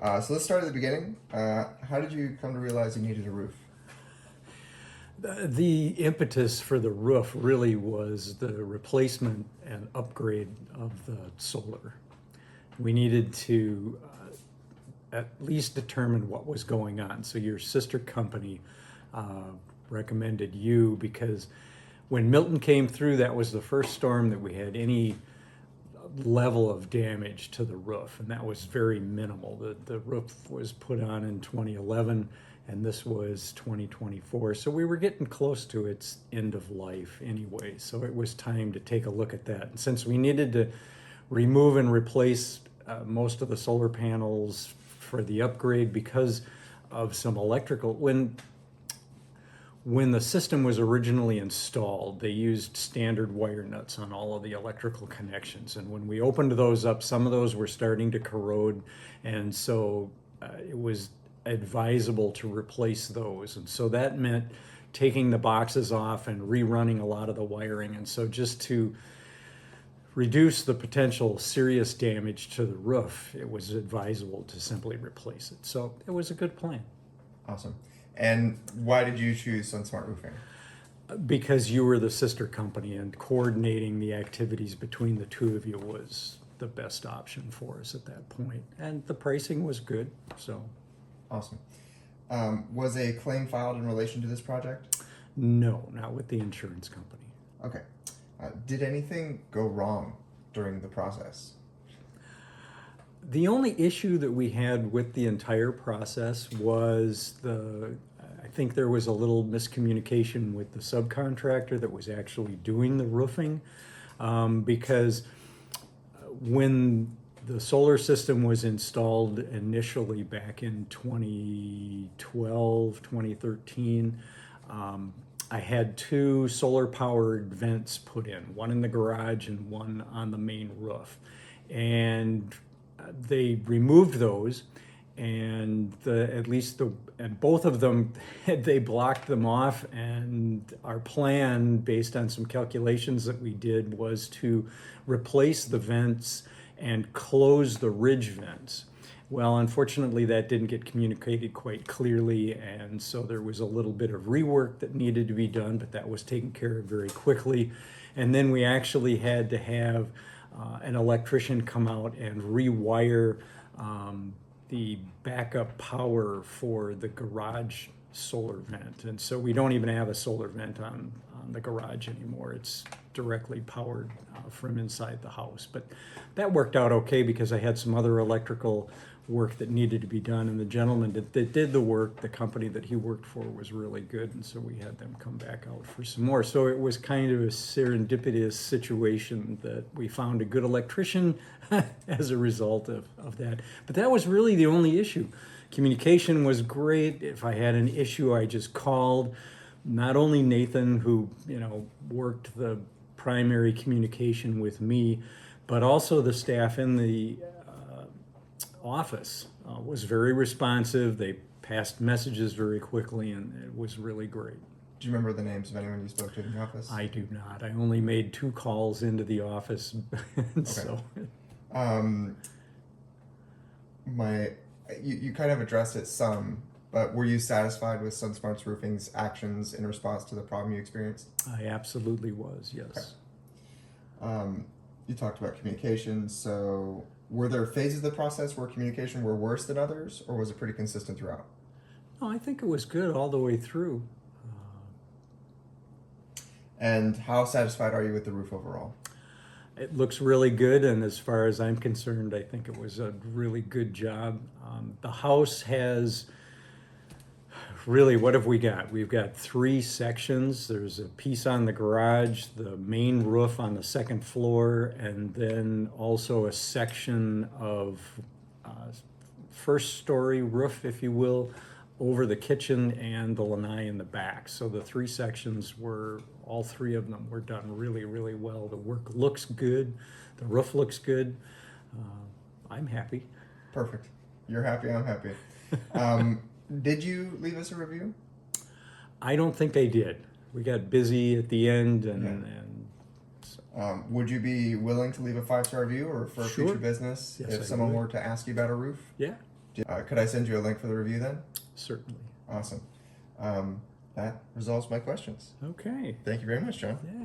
So let's start at the beginning. How did you come to realize you needed a roof? The impetus for the roof really was the replacement and upgrade of the solar. We needed to at least determine what was going on. So your sister company uh, recommended you because when Milton came through, that was the first storm that we had any level of damage to the roof, and that was very minimal. The roof was put on in 2011, and this was 2024. So we were getting close to its end of life anyway. So it was time to take a look at that. And since we needed to remove and replace most of the solar panels for the upgrade because of some electrical, when the system was originally installed, they used standard wire nuts on all of the electrical connections. And when we opened those up, some of those were starting to corrode. And so it was advisable to replace those. And so that meant taking the boxes off and rerunning a lot of the wiring. And so just to reduce the potential serious damage to the roof, it was advisable to simply replace it. So it was a good plan. Awesome. And why did you choose SunSmart Roofing? Because you were the sister company and coordinating the activities between the two of you was the best option for us at that point. And the pricing was good, so. Awesome. Was a claim filed in relation to this project? No, not with the insurance company. Okay. Did anything go wrong during the process? The only issue that we had with the entire process was I think there was a little miscommunication with the subcontractor that was actually doing the roofing, because when the solar system was installed initially back in 2012, 2013, I had two solar powered vents put in, one in the garage and one on the main roof. And they removed those, and both of them they blocked them off. And our plan, based on some calculations that we did, was to replace the vents and close the ridge vents. Well, unfortunately, that didn't get communicated quite clearly, and so there was a little bit of rework that needed to be done, but that was taken care of very quickly. And then we actually had to have an electrician come out and rewire the backup power for the garage solar vent. And so we don't even have a solar vent on the garage anymore. It's directly powered from inside the house. But that worked out okay because I had some other electrical work that needed to be done, and the gentleman that did the work, the company that he worked for, was really good, and so we had them come back out for some more. So it was kind of a serendipitous situation that we found a good electrician as a result of that. But that was really the only issue. Communication was great. If I had an issue, I just called. Not only Nathan, who worked the primary communication with me, but also the staff in the office was very responsive. They passed messages very quickly, and it was really great. Do you remember the names of anyone you spoke to in the office? I do not. I only made 2 calls into the office. Okay. So you kind of addressed it some, but were you satisfied with SunSmart Roofing's actions in response to the problem you experienced? I absolutely was, yes. Okay. You talked about communication, so were there phases of the process where communication were worse than others, or was it pretty consistent throughout? No, I think it was good all the way through. And how satisfied are you with the roof overall? It looks really good, and as far as I'm concerned, I think it was a really good job. The house has really, what have we got? We've got 3 sections. There's a piece on the garage, the main roof on the 2nd floor, and then also a section of first story roof, if you will, over the kitchen and the lanai in the back. So the 3 sections all 3 of them were done really, really well. The work looks good. The roof looks good. I'm happy. Perfect. You're happy, I'm happy. Did you leave us a review? I don't think I did. We got busy at the end, and, Yeah. and so. Would you be willing to leave a 5-star review or for Sure. future business Yes, if I someone would. were to ask you about a roof? Yeah. Could I send you a link for the review then? Certainly. Awesome. That resolves my questions. Okay. Thank you very much, John. Yeah.